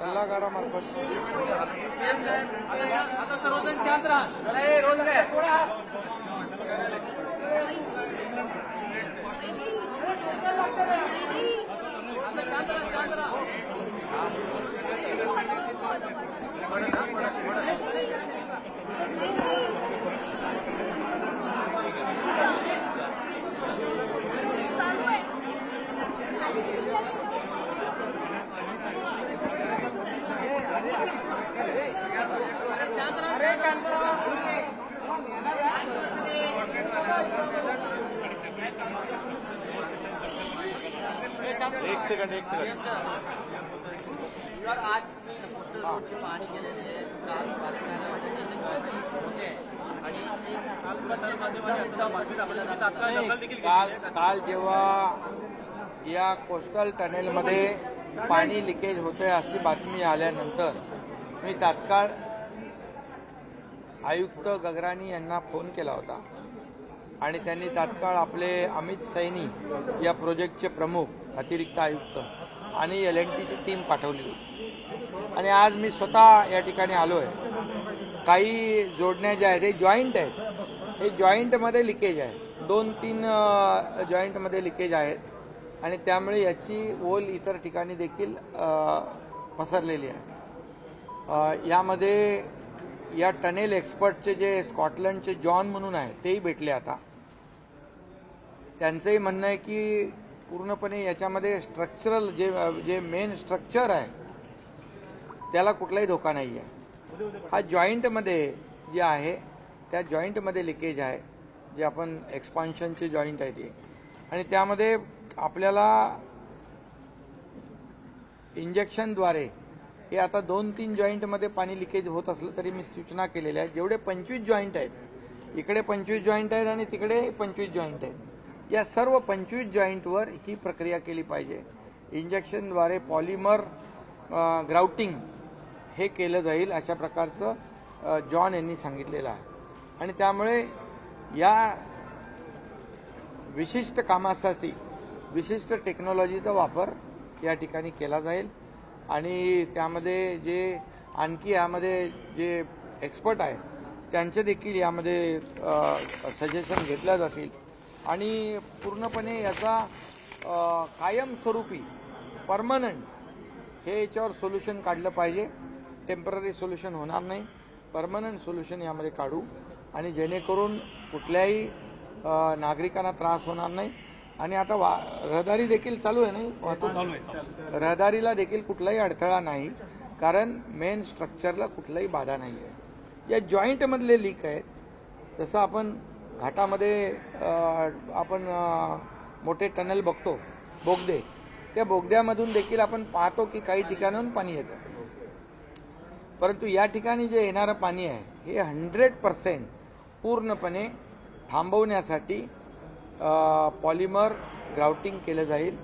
सल्लागारामार्फत आता सर्वजण शांत राहा. एक सेकंड आज पाहणी केलेली आहे. काल बातम्या आल्या काल जेव्हा या कोस्टल टनेलमध्ये पाणी लिकेज होतंय अशी बातमी आल्यानंतर मी तात्काळ आयुक्त गगराणी यांना फोन केला होता आणि त्यांनी तात्काळ आपले अमित सैनी या प्रोजेक्टचे प्रमुख अतिरिक्त आयुक्त आणि LNTची टीम पाठवली होती आणि आज मी स्वतः या ठिकाणी आलो आहे. काही जोडण्या ज्या आहेत हे जॉईंट आहेत, हे जॉईंटमध्ये लिकेज आहे, 2-3 जॉईंटमध्ये लिकेज आहेत आणि त्यामुळे याची ओल इतर ठिकाणी देखील पसरलेली आहे. यामध्ये या टनेल एक्सपर्टचे जे स्कॉटलंडचे जॉन म्हणून आहे तेही भेटले. आता त्यांचंही म्हणणं आहे की पूर्णपणे याच्यामध्ये स्ट्रक्चरल जे मेन स्ट्रक्चर आहे त्याला कुठलाही धोका नाही आहे. हा जॉईंटमध्ये जे आहे त्या जॉईंटमध्ये लिकेज आहे, जे आपण एक्सपान्शनचे जॉईंट आहे ते, आणि त्यामध्ये आपल्याला इंजेक्शनद्वारे हे आता 2-3 जॉईंटमध्ये पाणी लिकेज होत असलं तरी मी सूचना केलेल्या आहेत. जेवढे 25 जॉईंट आहेत, इकडे 25 जॉईंट आहेत आणि तिकडे 25 जॉईंट आहेत, या सर्व 25 जॉईंटवर ही प्रक्रिया केली पाहिजे. इंजेक्शनद्वारे पॉलिमर ग्राउटिंग हे केलं जाईल अशा प्रकारचं जॉन यांनी सांगितलेलं आहे. आणि त्यामुळे या विशिष्ट कामासाठी विशिष्ट टेक्नॉलॉजीचा वापर या ठिकाणी केला जाईल आणि त्यामध्ये जे आणखी यामध्ये जे एक्सपर्ट आहेत त्यांचे देखील यामध्ये सजेशन घेतल्या जातील आणि पूर्णपणे याचा कायमस्वरूपी परमनंट हे याच्यावर सोल्युशन काढलं पाहिजे. टेम्पररी सोल्युशन होणार नाही, परमनंट सोल्युशन यामध्ये काढू आणि जेणेकरून कुठल्याही नागरिकांना त्रास होणार नाही. आणि आता रहदारी देखील चालू आहे, नाही वाहतूक रहदारीला देखील कुठलाही अडथळा नाही, कारण मेन स्ट्रक्चरला कुठलाही बाधा नाही आहे. या जॉईंटमधले लीक आहेत, जसं आपण घाटामध्ये आपण मोठे टनल बघतो, बोगदे, त्या बोगद्यामधून देखील आपण पाहतो की काही ठिकाणाहून पाणी येतं, परंतु या ठिकाणी जे येणारं पाणी आहे हे 100% पूर्णपणे थांबवण्यासाठी पॉलिमर ग्राउटिंग केलं जाईल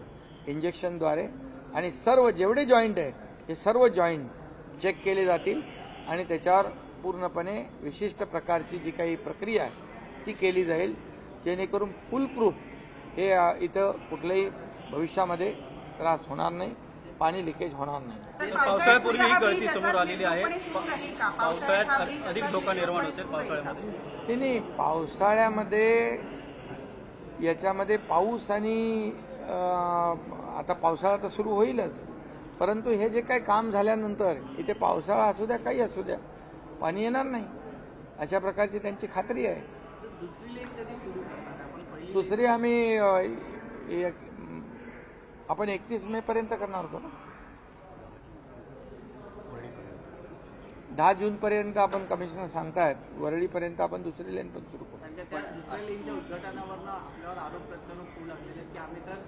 इंजेक्शनद्वारे आणि सर्व जेवढे जॉईंट आहेत हे सर्व जॉईंट चेक केले जातील आणि त्याच्यावर पूर्णपणे विशिष्ट प्रकारची जी काही प्रक्रिया आहे ती केली जाईल, जेणेकरून फुलप्रूफ हे इथं कुठल्याही भविष्यामध्ये त्रास होणार नाही, पाणी लिकेज होणार नाही. पावसाळ्यापूर्वी ही गळती समोर आलेली आहे, पावसाळ्यात अधिक धोका निर्माण होतील पावसाळ्यामध्ये. नाही, पावसाळ्यामध्ये याच्यामध्ये पाऊस आणि आता पावसाळा तर सुरू होईलच, परंतु हे जे काही काम झाल्यानंतर इथे पावसाळा असू द्या काही असू द्या पाणी येणार नाही अशा प्रकारची त्यांची खात्री आहे. दुसरी आम्ही आपण 31 मे पर्यंत करणार होतो ना, 10 जून पर्यंत आपण कमिशनर सांगतायत, वरळीपर्यंत आपण दुसरी लेन पण सुरू करू. दुसऱ्या लेनच्या उद्घाटनावरनं आपल्यावर आरोप प्रत्यारोप होऊ लागलेले की आम्ही तर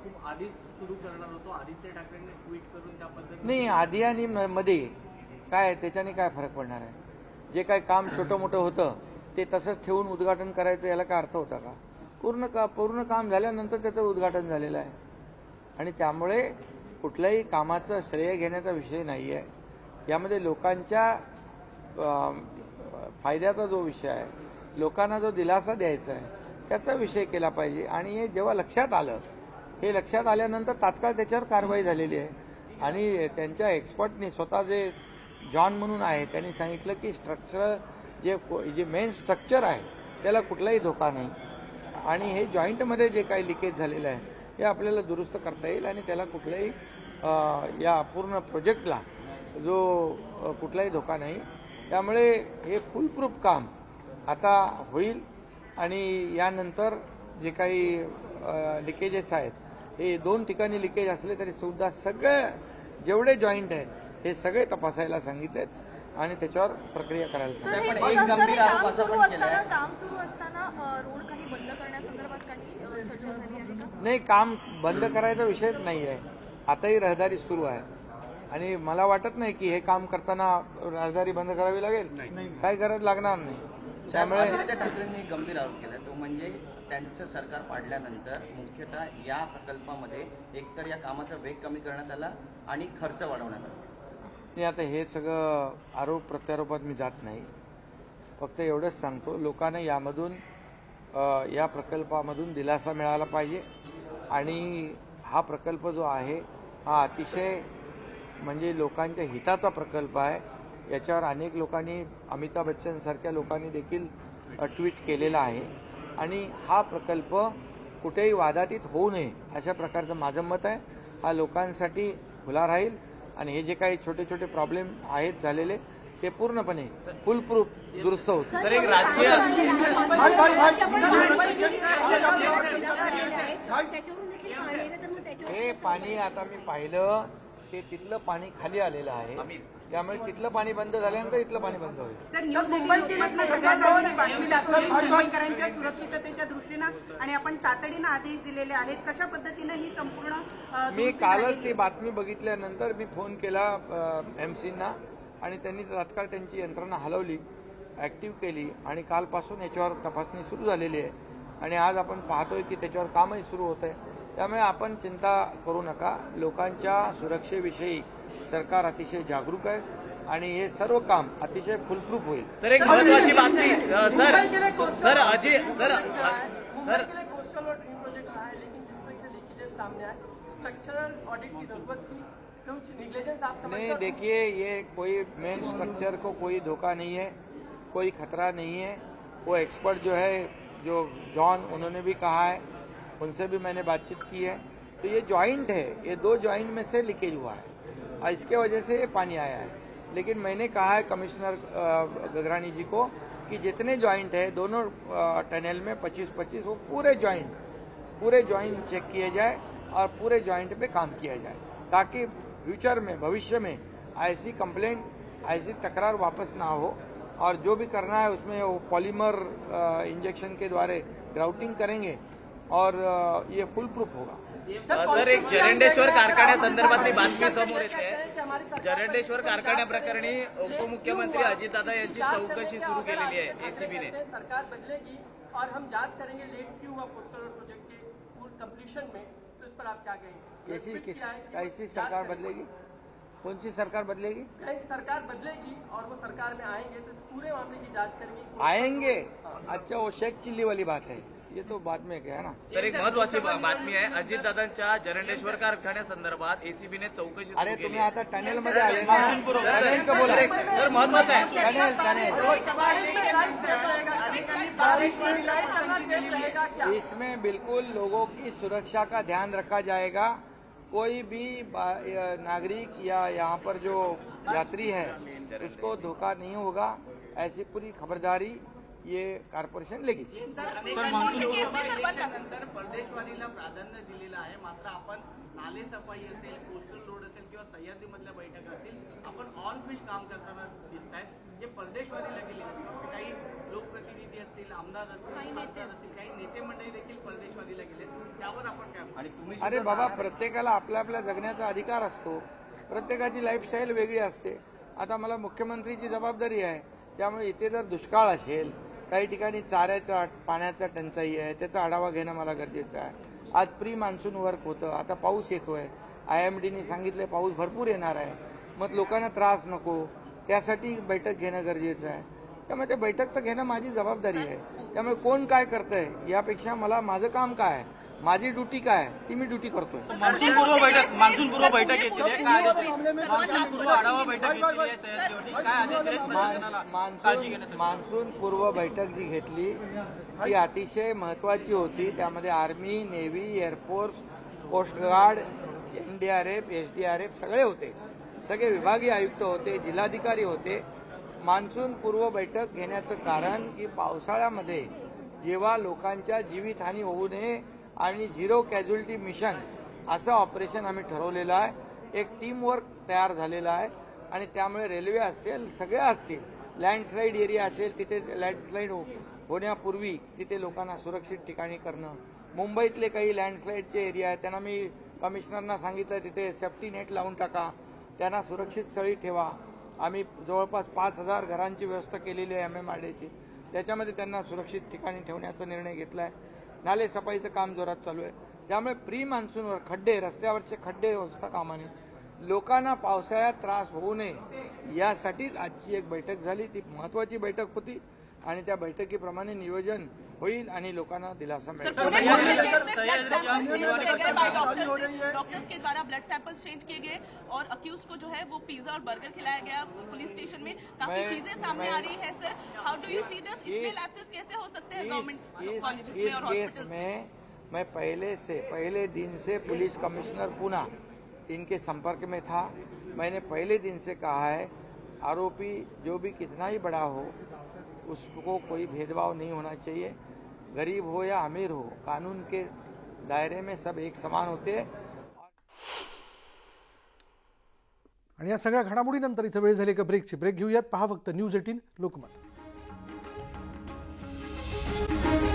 खूप आधीच सुरू करणार होतो. आदित्य ठाकरेंनी ट्विट करून त्या पद्धतीने नाही, आधी आणि मध्ये काय त्याच्याने काय फरक पडणार आहे? जे काही काम छोटं मोठं होतं ते तसंच ठेवून उद्घाटन करायचं याला काय अर्थ होता का? पूर्ण काम झाल्यानंतर त्याचं उद्घाटन झालेलं आहे आणि त्यामुळे कुठल्याही कामाचं श्रेय घेण्याचा विषय नाही आहे. यामध्ये लोकांच्या फायद्याचा जो विषय आहे, लोकांना जो दिलासा द्यायचा आहे त्याचा विषय केला पाहिजे. आणि हे जेव्हा लक्षात आलं, हे लक्षात आल्यानंतर तात्काळ त्याच्यावर कारवाई झालेली आहे आणि त्यांच्या एक्सपर्टनी स्वतः जे जॉन म्हणून आहे त्यांनी सांगितलं की स्ट्रक्चर जे मेन स्ट्रक्चर आहे त्याला कुठलाही धोका नाही आणि हे जॉईंटमध्ये जे काही लिकेज झालेलं आहे हे आपल्याला दुरुस्त करता येईल आणि त्याला कुठल्याही या पूर्ण प्रोजेक्टला जो कुठलाही धोका नाही. त्यामुळे हे फुलप्रूफ काम आता होईल आणि यानंतर जे काही लिकेजेस आहेत हे 2 ठिकाणी लिकेज असले तरी सुद्धा सगळे जेवढे जॉईंट आहेत हे सगळे तपासायला सांगितलेत आणि त्याच्यावर प्रक्रिया करायला सांगितलं. पण एक गंभीर आरोप असा पण केला आहे. काम सुरू असताना रोड काही बंद करण्यासंदर्भात काही चर्चा झाली आहे का? नाही, काम बंद करायचा विषयच नाही आहे. आताही रहदारी सुरू आहे आणि मला वाटत नाही की हे काम करताना रहदारी बंद करावी लागेल, काही गरज लागणार नाही. त्यामुळे आदित्य ठाकरेंनी गंभीर आरोप केला तो म्हणजे त्यांचं सरकार पाडल्यानंतर मुख्यतः या प्रकल्पामध्ये एकतर या कामाचा वेग कमी करण्यात आला आणि खर्च वाढवण्यात आला. नाही, आता हे सगळं आरोप प्रत्यारोपात मी जात नाही. फक्त एवढंच सांगतो लोकांना यामधून या प्रकल्पामधून दिलासा मिळाला पाहिजे आणि हा प्रकल्प जो आहे हा अतिशय म्हणजे लोकांच्या हिताचा प्रकल्प आहे. याच्यावर अनेक लोकांनी अमिताभ बच्चन सारख्या लोकांनी देखील ट्विट केलेला आहे आणि हा प्रकल्प कुठेही वादातीत होऊ नये अशा प्रकारचं माझं मत आहे. हा लोकांसाठी खुला राहील आणि हे जे काही छोटे छोटे प्रॉब्लेम आहेत झालेले ते पूर्णपणे फुलप्रूफ दुरुस्त होतील. सर, एक राजकीय हे पाणी आता मी पाहिलं ते तिथलं पाणी खाली आलेलं आहे त्यामुळे तिथलं पाणी बंद झाल्यानंतर इथलं पाणी बंद होईल. मुंबईकरांच्या सुरक्षिततेच्या दृष्टीनं आणि आपण तातडीनं आदेश दिलेले आहेत. कशा पद्धतीनं ही संपूर्ण मी कालच ती बातमी बघितल्यानंतर मी फोन केला एमसीना आणि त्यांनी तात्काळ त्यांची यंत्रणा हलवली, ऍक्टिव्ह केली आणि कालपासून याच्यावर तपासणी सुरू झालेली आहे आणि आज आपण पाहतोय की त्याच्यावर कामही सुरू होत आहे. त्यामुळे आपण चिंता करू नका. लोकांच्या सुरक्षेविषयी सरकार अतिशय जागरूक आहे आणि हे सर्व काम अतिशय फुलप्रूफ होईल. सर, एक महत्वाची बातमी सर अजय सर कोस्टल और ड्रीम प्रोजेक्ट रहा है लेकिन जिस तरह से लीकेजेस सामने आए स्ट्रक्चरल ऑडिट की जरूरत थी, कुछ निग्लिजेंस आप समझते नहीं, देखिए ये कोई मेन स्ट्रक्चर को कोई धोखा नहीं है, कोई खतरा नहीं है. वो एक्सपर्ट जो है जो जॉन उन्होंने भी कहा है, उनसे भी मैंने बातचीत की है. तो ये जॉइंट है, ये 2 जॉइंट में से लीकेज हुआ है और इसके वजह से ये पानी आया है. लेकिन मैंने कहा है कमिश्नर गगरानी जी को कि जितने जॉइंट है दोनों टनल में 25-25 वो पूरे जॉइंट चेक किए जाए और पूरे जॉइंट पे काम किया जाए ताकि फ्यूचर में भविष्य में ऐसी कंप्लेंट ऐसी तकरार वापस ना हो और जो भी करना है उसमें वो पॉलीमर इंजेक्शन के द्वारा ग्राउटिंग करेंगे और ये फुल प्रूफ होगा. सर, एक जरंडेश्वर कारखान्यासंदर्भातली बातमी समोर येते. जरंडेश्वर कारखान्याप्रकरणी उपमुख्यमंत्री अजितदादा यांची चौकशी सुरू केलेली आहे एसीबीने. सरकार बदलेगी और हम जांच करेंगे लेट क्यों हुआ कोस्टल प्रोजेक्ट के पूर्ण कंप्लीशन में, तो इस पर आप क्या कहेंगे? कैसी सरकार बदलेगी? कौन सी सरकार बदलेगी? सरकार बदलेगी और वो सरकार में आएंगे तो इस पूरे मामले की जांच करेंगे. आएंगे? अच्छा, वो शेख चिल्ली वाली बात है, ये तो बाद में क्या है ना. सर, एक महत्वाची बातमी आहे अजितदादांच्या जरंडेश्वर कारखान्यासंदर्भात एसीबीने चौकशी सुरू अरे केली तुम्ही आहे. आता टनेल मध्ये आले ना, टनेलचं बोला. सर, महत्वाचं आहे टनेल. इसमें बिल्कुल लोगों की सुरक्षा का ध्यान रखा जाएगा. कोई भी नागरिक या यहाँ पर जो यात्री है उसको धोखा नहीं होगा, ऐसी पूरी खबरदारी ये कॉर्पोरेशन लेगी. नंतर परदेशवारीला प्राधान्य दिलेलं आहे. मात्र आपण नाले सफाई असेल, कोस्टल रोड असेल किंवा सह्याद्रीमधल्या बैठका असतील आपण ऑन फील्ड काम करताना दिसत आहेत. जे परदेशवारीला गेले काही लोकप्रतिनिधी असतील, आमदार असतील, खासदार असतील, काही नेते मंडळी देखील परदेशवारीला गेले, त्यावर आपण काय? अरे बाबा, प्रत्येकाला आपल्या आपल्या जगण्याचा अधिकार असतो. प्रत्येकाची लाईफस्टाईल वेगळी असते. आता मला मुख्यमंत्रीची जबाबदारी आहे, त्यामुळे इथे जर दुष्काळ असेल, काही ठिकाणी चाऱ्याचा पाण्याचा टंचाई आहे, त्याचा आढावा घेणं मला गरजेचं आहे. आज प्री मान्सून वर्क होतं, आता पाऊस येतोय, IMDने सांगितले पाऊस भरपूर येणार आहे, मग लोकांना त्रास नको त्यासाठी बैठक घेणं गरजेचं आहे. त्यामुळे ते बैठक तर घेणं माझी जबाबदारी आहे. त्यामुळे कोण काय करतंय यापेक्षा मला माझं काम काय आहे माझी ड्युटी काय आहे ती मी ड्युटी करतोय. मान्सून पूर्व बैठक घेतली आहे. काय मान्सून पूर्व आढावा बैठक घेतली आहे सह्याद्रीवरती. काय अधिकृत प्रशासनाला काळजी घेण्यासाठी मान्सून पूर्व बैठक जी घेतली ती अतिशय महत्वाची होती. त्यामध्ये army, navy, air force, coast guard, NDRF, SDRF सगळे होते. सगळे विभागीय आयुक्त होते, जिल्हाधिकारी होते. मान्सून पूर्व बैठक घेण्याचं कारण की पावसाळ्यामध्ये जेव्हा लोकांच्या जीवितहानी होऊ नये आणि झिरो कॅज्युअल्टी मिशन असं ऑपरेशन आम्ही ठरवलेलं आहे. एक टीमवर्क तयार झालेला आहे आणि त्यामुळे रेल्वे असेल, सगळे असतील, लँडस्लाईड एरिया असेल तिथे लँडस्लाईड होण्यापूर्वी तिथे लोकांना सुरक्षित ठिकाणी करणं. मुंबईतले काही लँडस्लाईडचे एरिया आहेत त्यांना मी कमिशनरना सांगितलं तिथे सेफ्टी नेट लावून टाका, त्यांना सुरक्षित स्थळी ठेवा. आम्ही जवळपास 5,000 घरांची व्यवस्था केलेली आहे MMRDAची. त्याच्यामध्ये त्यांना सुरक्षित ठिकाणी ठेवण्याचा निर्णय घेतला आहे. नाले सफाईचं काम जोरात चालू आहे. त्यामुळे प्री मान्सूनवर खड्डे, रस्त्यावरचे खड्डे व्यवस्था कामाने लोकांना पावसाळ्यात त्रास होऊ नये यासाठीच आजची एक बैठक झाली. ती महत्वाची बैठक होती आणि त्या बैठकीप्रमाणे नियोजन होईल आणि लोकांना दिलासा मिळेल. डॉक्टर्स के द्वारा ब्लड सैंपल्स चेंज किए गए और अक्यूज को जो है वो पिज्जा और बर्गर खिलाया गया पुलिस स्टेशन में. काफी चीजें सामने आ रही है sir. How do you see this? इतने लैप्सेस कैसे हो सकते हैं गवर्नमेंट कॉलेजेस में और केस में मैं पहले दिन से पुलिस कमिश्नर पुणे इनके संपर्क में था. मैंने पहले दिन से कहा है आरोपी जो भी कितना ही बड़ा हो उसको कोई भेदभाव नहीं होना चाहिए. गरीब हो या अमीर हो, कानून के दायरे में सब एक समान होते हैं. आणि या सगळ्या घडामोडीनंतर इथं वेळ झाली का ब्रेकची. ब्रेक घेऊयात. पहा फक्त न्यूज 18 लोकमत.